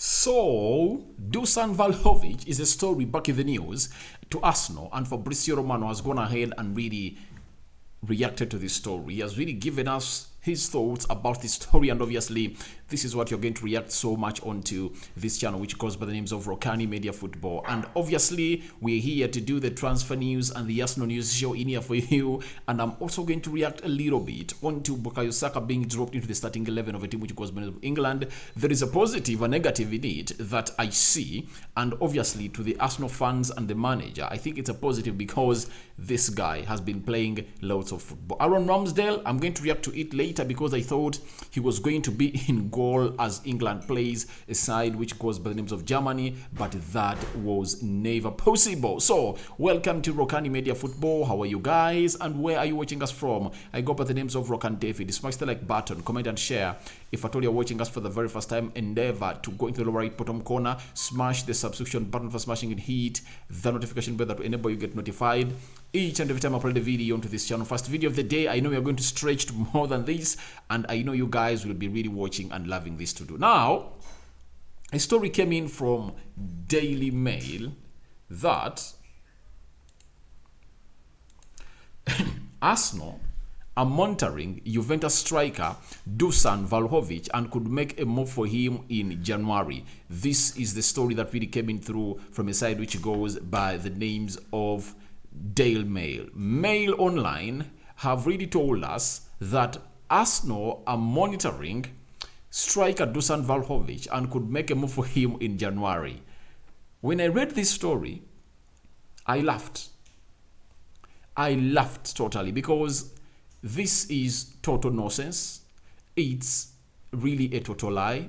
So, Dusan Vlahovic is a story back in the news to Arsenal, and FABRIZIO Romano has gone ahead and really reacted to this story. He has really given us his thoughts about this story, and obviously this is what you're going to react so much onto this channel, which goes by the names of Rokani Media Football. And obviously we're here to do the transfer news and the Arsenal news show in here for you, and I'm also going to react a little bit onto Bukayo Saka being dropped into the starting 11 of a team which goes by the name of England. There is a positive and negative in it that I see, and obviously to the Arsenal fans and the manager, I think it's a positive because this guy has been playing loads of football. Aaron Ramsdale, I'm going to react to it later because I thought he was going to be in goal as England plays a side which goes by the names of Germany, but that was never possible. So welcome to Rokani Media Football. How are you guys, and where are you watching us from? I go by the names of Rokani David. Smash the like button, comment and share. If at all you're watching us for the very first time, endeavor to go into the lower right bottom corner, smash the subscription button for smashing it, hit the notification bell that will enable you get notified each and every time I upload a video onto this channel. First video of the day. I know we are going to stretch to more than this, and I know you guys will be really watching and loving this to do. Now, a story came in from Daily Mail that Arsenal are monitoring Juventus striker Dusan Vlahovic and could make a move for him in January. This is the story that really came in through from a site which goes by the names of Daily Mail. Mail Online have really told us that Arsenal are monitoring striker Dusan Vlahovic and could make a move for him in January. When I read this story, I laughed. I laughed totally because this is total nonsense. It's really a total lie.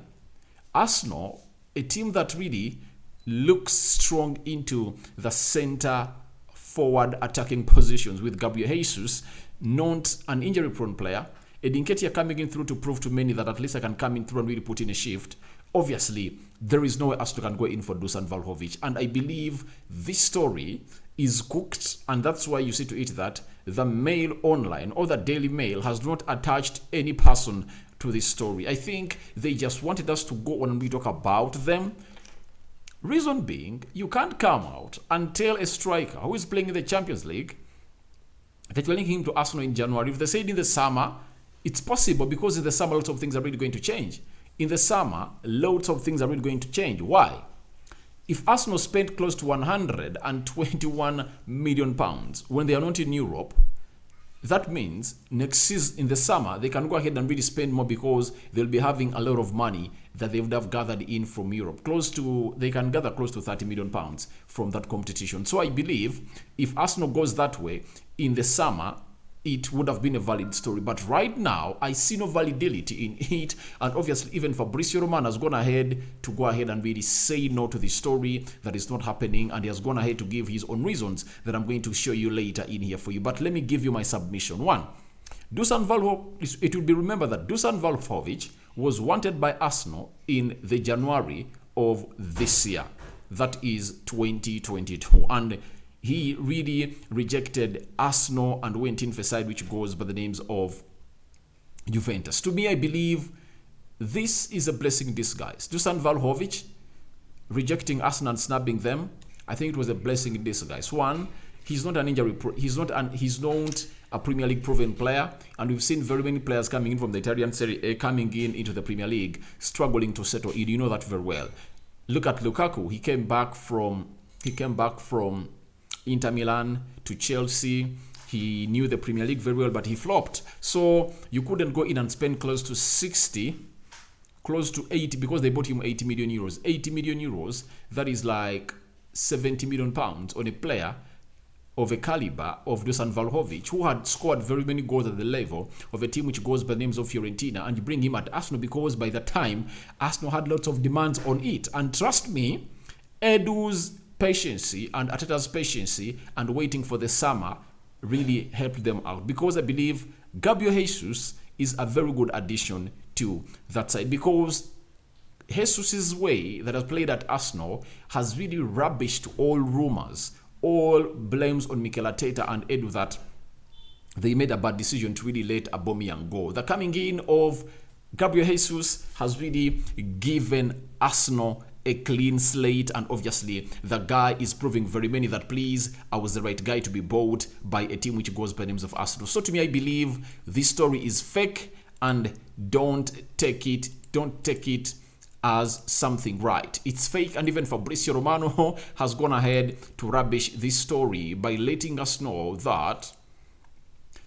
Arsenal, a team that really looks strong into the center forward attacking positions with Gabriel Jesus, not an injury-prone player. Edin Ketia coming in through to prove to many that at least I can come in through and really put in a shift. Obviously, there is no way Arsenal can go in for Dusan Vlahovic, and I believe this story is cooked, and that's why you see to it that the Mail Online or the Daily Mail has not attached any person to this story. I think they just wanted us to go on and we talk about them. Reason being, you can't come out and tell a striker who is playing in the Champions League that you're linking him to Arsenal in January. If they said in the summer, it's possible because in the summer lots of things are really going to change. In the summer, loads of things are really going to change. Why? If Arsenal spent close to £121 million when they are not in Europe, that means next season in the summer they can go ahead and really spend more because they'll be having a lot of money that they would have gathered in from Europe. They can gather close to £30 million from that competition. So I believe if Arsenal goes that way in the summer, it would have been a valid story. But right now, I see no validity in it. And obviously, even FABRIZIO Romano has gone ahead and really say no to the story that is not happening. And he has gone ahead to give his own reasons that I'm going to show you later in here for you. But let me give you my submission. One, Dusan Vlahovic, it will be remembered that Dusan Vlahovic was wanted by Arsenal in the January of this year. That is 2022. And he really rejected Arsenal and went in for a side which goes by the names of Juventus. To me, I believe this is a blessing in disguise. Dusan Vlahovic rejecting Arsenal and snapping them, I think it was a blessing in disguise. One, he's not an injury. He's not a Premier League proven player, and we've seen very many players coming in from the Italian Serie A coming in into the Premier League, struggling to settle in. You know that very well. Look at Lukaku. He came back from Inter Milan to Chelsea. He knew the Premier League very well, but he flopped. So you couldn't go in and spend close to 80, because they bought him 80 million euros. 80 million euros, that is like 70 million pounds on a player of a caliber of Dusan Vlahovic, who had scored very many goals at the level of a team which goes by the names of Fiorentina, and you bring him at Arsenal because by the time Arsenal had lots of demands on it. And trust me, Edu's patience and Arteta's patience and waiting for the summer really helped them out, because I believe Gabriel Jesus is a very good addition to that side, because Jesus' way that has played at Arsenal has really rubbished all rumors, all blames on Mikel Arteta and Edu that they made a bad decision to really let Aubameyang go. The coming in of Gabriel Jesus has really given Arsenal a clean slate, and obviously the guy is proving very many that, please, I was the right guy to be bought by a team which goes by the names of Arsenal. So to me, I believe this story is fake, and don't take it as something right. It's fake, and even FABRIZIO Romano has gone ahead to rubbish this story by letting us know that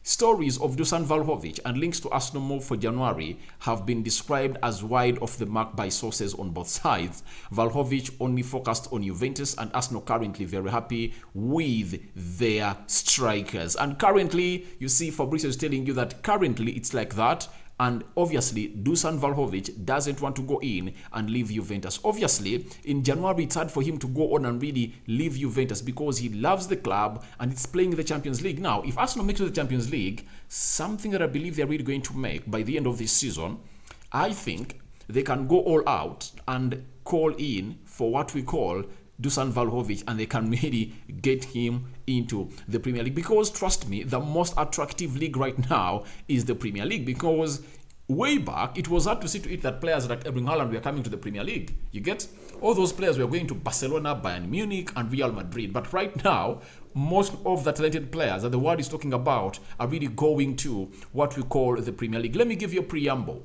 stories of Dusan Vlahovic and links to Arsenal move for January have been described as wide off the mark by sources on both sides. Vlahovic only focused on Juventus, and Arsenal currently very happy with their strikers. And currently, you see, Fabrizio is telling you that currently it's like that. And obviously, Dusan Vlahovic doesn't want to go in and leave Juventus. Obviously, in January, it's hard for him to go on and really leave Juventus because he loves the club and it's playing in the Champions League. Now, if Arsenal makes it to the Champions League, something that I believe they're really going to make by the end of this season, I think they can go all out and call in for what we call Dusan Vlahovic, and they can really get him into the Premier League, because trust me, the most attractive league right now is the Premier League, because way back it was hard to see to it that players like Erling Haaland were coming to the Premier League. You get, all those players were going to Barcelona, Bayern Munich and Real Madrid, but right now most of the talented players that the world is talking about are really going to what we call the Premier League. Let me give you a preamble.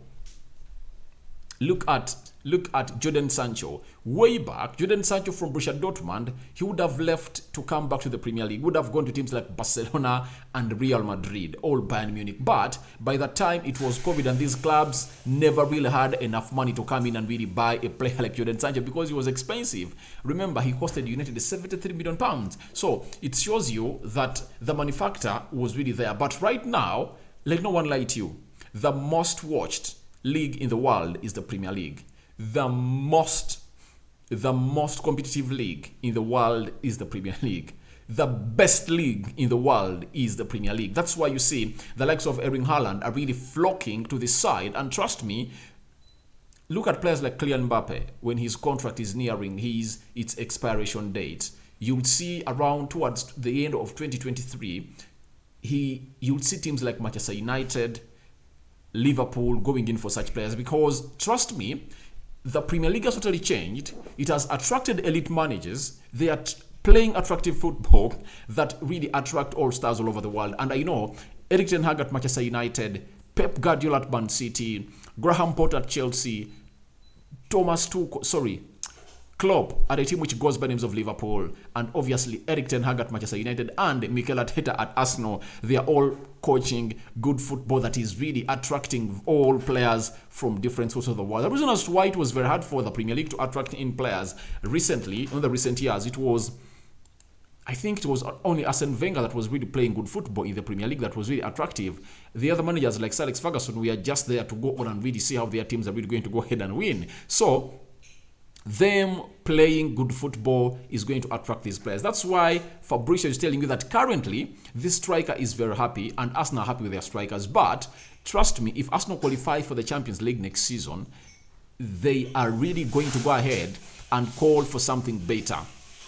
Look at Jadon Sancho. Way back, Jadon Sancho from Borussia Dortmund, he would have left to come back to the Premier League. Would have gone to teams like Barcelona and Real Madrid, or Bayern Munich. But by the time it was COVID, and these clubs never really had enough money to come in and really buy a player like Jadon Sancho because he was expensive. Remember, he costed United £73 million. So it shows you that the money factor was really there. But right now, let no one lie to you, the most watched league in the world is the Premier League. The most competitive league in the world is the Premier League. The best league in the world is the Premier League. That's why you see the likes of Erling Haaland are really flocking to this side. And trust me, look at players like Kylian Mbappe when his contract is nearing its expiration date. You'll see around towards the end of 2023, you'll see teams like Manchester United, Liverpool going in for such players, because trust me, the Premier League has totally changed. It has attracted elite managers. They are playing attractive football that really attract all stars all over the world. And I know Erik ten Hag at Manchester United, Pep Guardiola at Man City, Graham Potter at Chelsea, Klopp at a team which goes by names of Liverpool, and obviously Erik ten Hag at Manchester United and Mikel Arteta at Arsenal. They are all coaching good football that is really attracting all players from different sources of the world. The reason as to why it was very hard for the Premier League to attract in players recently, in the recent years, I think it was only Arsene Wenger that was really playing good football in the Premier League that was really attractive. The other managers like Sir Alex Ferguson, we are just there to go on and really see how their teams are really going to go ahead and win. So them playing good football is going to attract these players. That's why Fabrizio is telling you that currently this striker is very happy and Arsenal are happy with their strikers. But trust me, if Arsenal qualify for the Champions League next season, they are really going to go ahead and call for something better.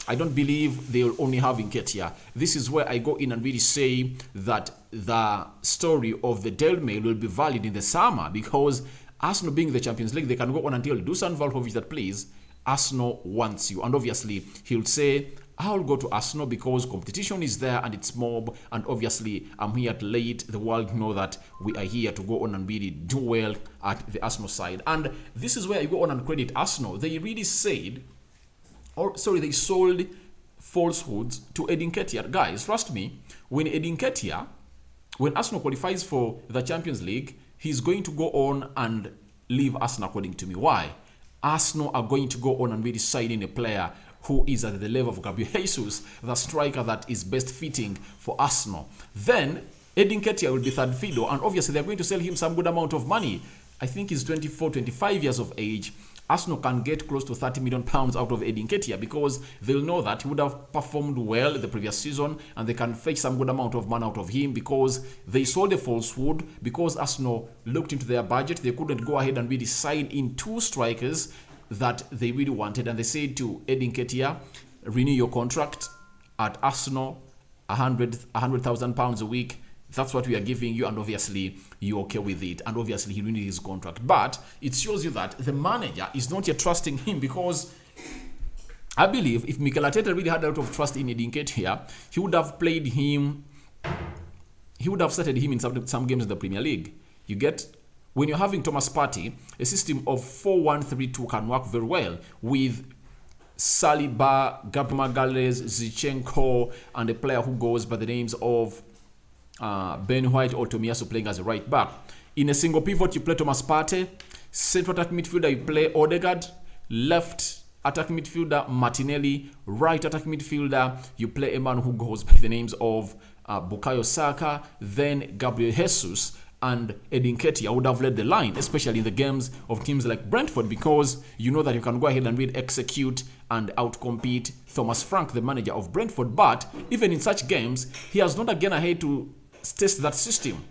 I don't believe they will only have Nketiah. This is where I go in and really say that the story of the Daily Mail will be valid in the summer, because Arsenal being the Champions League, they can go on and tell Dusan Vlahovic that, please, Arsenal wants you. And obviously, he'll say, I'll go to Arsenal because competition is there and it's mob. And obviously, I'm here to let the world know that we are here to go on and really do well at the Arsenal side. And this is where I go on and credit Arsenal. They really said, they sold falsehoods to Eddie Nketiah. Guys, trust me, when Arsenal qualifies for the Champions League, he's going to go on and leave Arsenal, according to me. Why? Arsenal are going to go on and really sign in a player who is at the level of Gabriel Jesus, the striker that is best fitting for Arsenal. Then Eddie Nketiah will be third fiddle, and obviously they're going to sell him some good amount of money. I think he's 24, 25 years of age. Arsenal can get close to £30 million out of Eddie Nketiah because they'll know that he would have performed well the previous season, and they can fetch some good amount of money out of him because they sold a falsehood. Because Arsenal looked into their budget, they couldn't go ahead and really sign in two strikers that they really wanted, and they said to Eddie Nketiah, renew your contract at Arsenal, £100,000 a week. That's what we are giving you, and obviously you're okay with it, and obviously he renewed his contract. But it shows you that the manager is not yet trusting him, because I believe if Mikel Arteta really had a lot of trust in Eddie Nketiah, he would have played him. He would have started him in some games in the Premier League. You get? When you're having Thomas Partey, a system of 4-1-3-2 can work very well with Saliba, Gabriel Magalhaes, Zinchenko, and a player who goes by the names of Ben White or Tomiyasu playing as a right back. In a single pivot, you play Thomas Partey. Central attack midfielder, you play Odegaard. Left attack midfielder, Martinelli. Right attack midfielder, you play a man who goes by the names of Bukayo Saka. Then Gabriel Jesus and Eddie Nketiah would have led the line, especially in the games of teams like Brentford, because you know that you can go ahead and really execute and outcompete Thomas Frank, the manager of Brentford. But even in such games, he has not again ahead to test that system.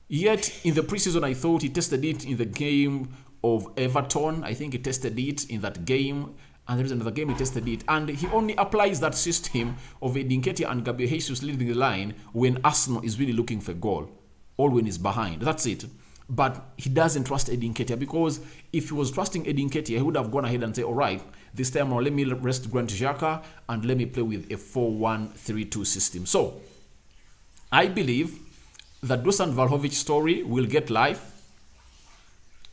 Yet in the preseason, I thought he tested it in the game of Everton. I think he tested it in that game, and there is another game he tested it. And he only applies that system of Eddie Nketiah and Gabriel Jesus leading the line when Arsenal is really looking for a goal, or when he's behind. That's it. But he doesn't trust Eddie Nketiah, because if he was trusting Eddie Nketiah, he would have gone ahead and say, all right, this time around, let me rest Granit Xhaka and let me play with a 4-1-3-2 system. So I believe that Dusan Vlahovic story will get life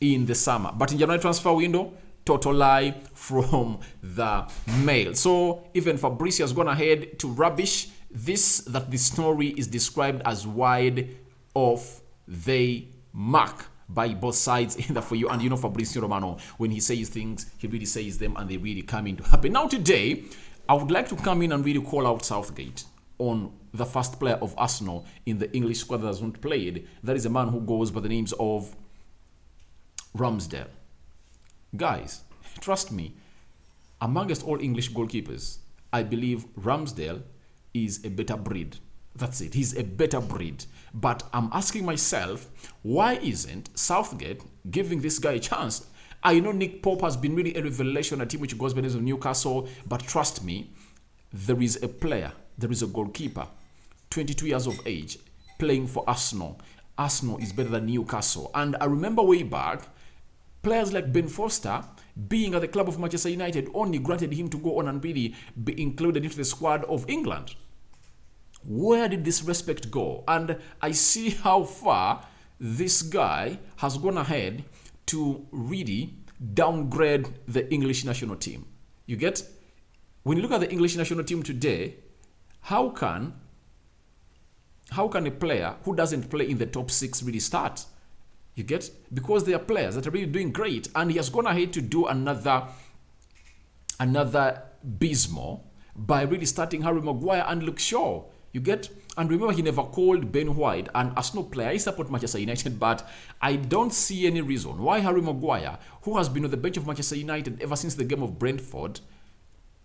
in the summer. But in January transfer window, total lie from the Mail. So even Fabrizio has gone ahead to rubbish this, that the story is described as wide of the mark by both sides in the for you. And you know Fabrizio Romano, when he says things, he really says them and they really come into happen. Now today, I would like to come in and really call out Southgate on the first player of Arsenal in the English squad that hasn't played. That is a man who goes by the names of Ramsdale. Guys, trust me, amongst all English goalkeepers, I believe Ramsdale is a better breed. That's it. He's a better breed. But I'm asking myself, why isn't Southgate giving this guy a chance? I know Nick Pope has been really a revelation, a team which goes by the name of Newcastle, but trust me, there is a player, there is a goalkeeper, 22 years of age, playing for Arsenal. Arsenal is better than Newcastle. And I remember way back, players like Ben Foster, being at the club of Manchester United, only granted him to go on and really be included into the squad of England. Where did this respect go? And I see how far this guy has gone ahead to really downgrade the English national team. You get? When you look at the English national team today, how can a player who doesn't play in the top 6 really start? You get? Because they are players that are really doing great, and he has gone ahead to do another Bismo by really starting Harry Maguire and Luke Shaw. You get? And remember, he never called Ben White, an Arsenal player. I support Manchester United, but I don't see any reason why Harry Maguire, who has been on the bench of Manchester United ever since the game of Brentford,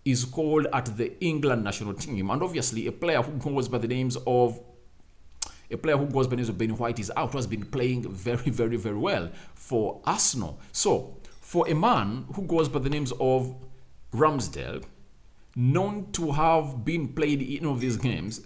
is called at the England national team. And obviously, a player who goes by the names of Ben White is out, who has been playing very, very, very well for Arsenal. So, for a man who goes by the names of Ramsdale, known to have been played in all of these games,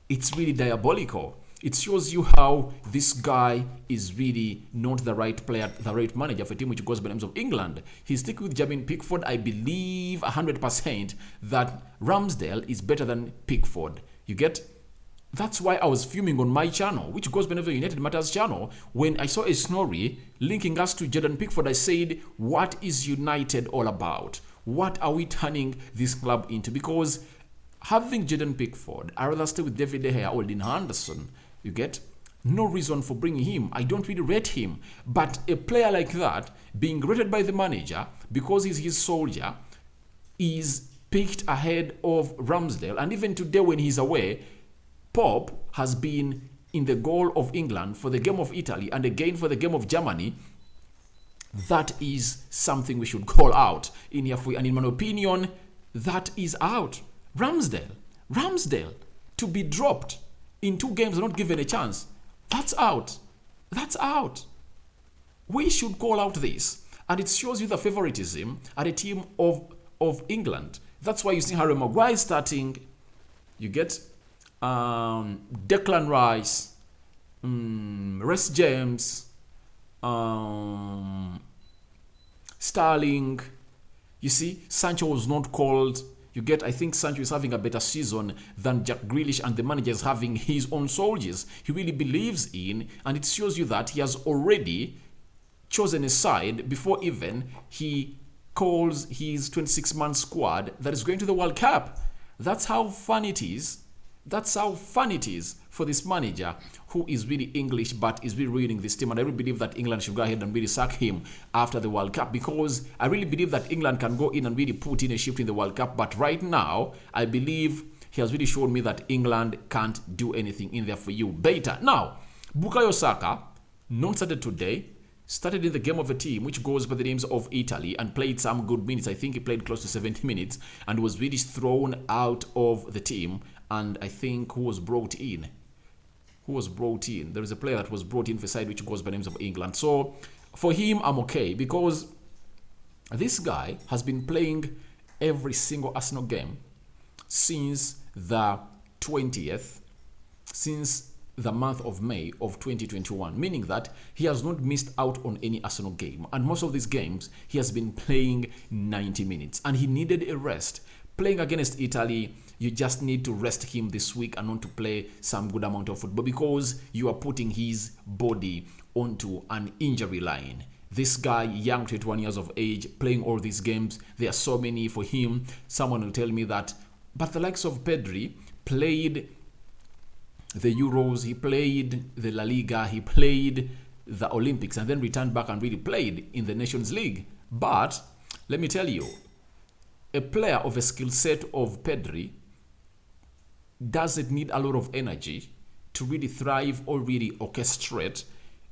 it's really diabolical. It shows you how this guy is really not the right player, the right manager for a team which goes by the names of England. He's sticking with Jermaine Pickford. I believe 100% that Ramsdale is better than Pickford. You get? That's why I was fuming on my channel, which goes by the United Matters channel. When I saw a story linking us to Jordan Pickford, I said, what is United all about? What are we turning this club into? Because having Jordan Pickford, I rather stay with David De Gea or Dean Henderson. You get? No reason for bringing him. I don't really rate him. But a player like that, being rated by the manager because he's his soldier, is picked ahead of Ramsdale. And even today when he's away, Pope has been in the goal of England for the game of Italy and again for the game of Germany. That is something we should call out in here. And in my opinion, that is out. Ramsdale to be dropped in 2 games and not given a chance. That's out. That's out. We should call out this. And it shows you the favoritism at a team of England. That's why you see Harry Maguire starting. You get Declan Rice, Reece James, Sterling. You see, Sancho was not called. You get, I think Sancho is having a better season than Jack Grealish, and the manager is having his own soldiers he really believes in, and it shows you that he has already chosen a side before even he calls his 26-man squad that is going to the World Cup. That's how fun it is. That's how fun it is for this manager who is really English but is really ruining this team. And I really believe that England should go ahead and really sack him after the World Cup, because I really believe that England can go in and really put in a shift in the World Cup. But right now, I believe he has really shown me that England can't do anything in there for you. Beta. Now, Bukayo Saka, not started today, started in the game of a team which goes by the names of Italy and played some good minutes. I think he played close to 70 minutes and was really thrown out of the team. And I think who was brought in? There is a player that was brought in for side which goes by the names of England. So for him, I'm okay, because this guy has been playing every single Arsenal game since the 20th, since the month of May of 2021, meaning that he has not missed out on any Arsenal game. And most of these games, he has been playing 90 minutes. And he needed a rest. Playing against Italy, you just need to rest him this week and not to play some good amount of football, because you are putting his body onto an injury line. This guy, young, 21 years of age, playing all these games, there are so many for him. Someone will tell me that, but the likes of Pedri played the Euros, he played the La Liga, he played the Olympics, and then returned back and really played in the Nations League. But let me tell you, a player of a skill set of Pedri doesn't need a lot of energy to really thrive or really orchestrate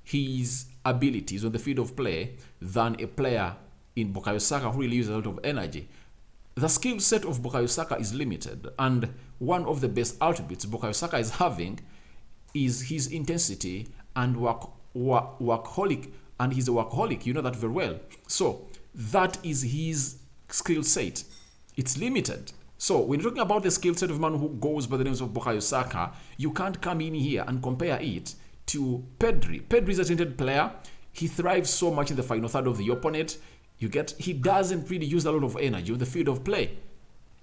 his abilities on the field of play than a player in Bukayo Saka who really uses a lot of energy. The skill set of Bukayo Saka is limited, and one of the best attributes Bukayo Saka is having is his intensity and workaholic, and he's a workaholic. You know that very well. So that is his skill set. It's limited. So when you're talking about the skill set of a man who goes by the names of Bukayo Saka, you can't come in here and compare it to Pedri. Pedri is a talented player. He thrives so much in the final third of the opponent. You get, he doesn't really use a lot of energy on the field of play.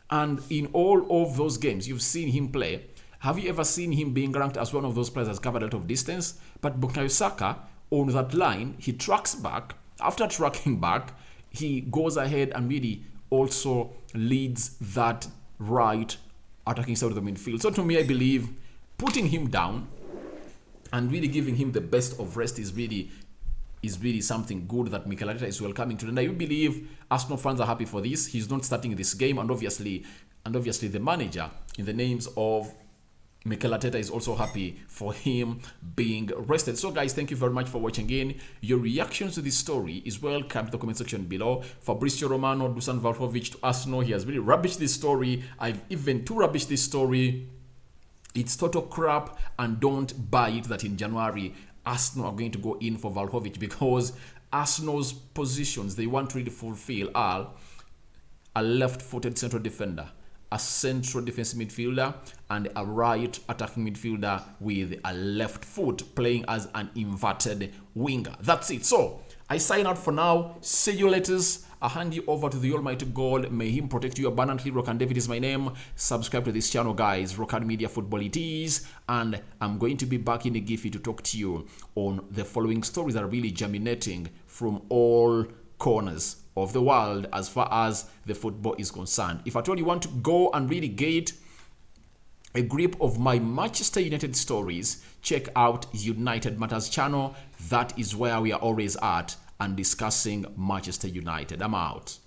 And in all of those games you've seen him play, have you ever seen him being ranked as one of those players that's covered a lot of distance? But Bukayo Saka, on that line, he tracks back. After tracking back, he goes ahead and really also leads that right attacking side of the midfield. So to me, I believe putting him down and really giving him the best of rest is really something good that Mikel Arteta is welcoming to. And I believe Arsenal fans are happy for this. He's not starting this game, and obviously the manager in the names of Mikel Arteta is also happy for him being rested. So guys, thank you very much for watching in. Your reactions to this story is welcome to the comment section below. FABRIZIO Romano, Dusan Vlahovic to Arsenal. He has really rubbished this story. I've even too rubbished this story. It's total crap, and don't buy it that in January Arsenal are going to go in for Vlahovic, because Arsenal's positions they want to really fulfill are a left-footed central defender, a central defensive midfielder, and a right attacking midfielder with a left foot playing as an inverted winger. That's it. So I sign out for now. See you later. I hand you over to the Almighty God. May Him protect you abundantly. Rokani David is my name. Subscribe to this channel, guys. Rokani Media Football it is. And I'm going to be back in a Giphy to talk to you on the following stories that are really germinating from all corners of the world as far as the football is concerned. If at all you want to go and really get a grip of my Manchester United stories, check out United Matters channel. That is where we are always at and discussing Manchester United. I'm out.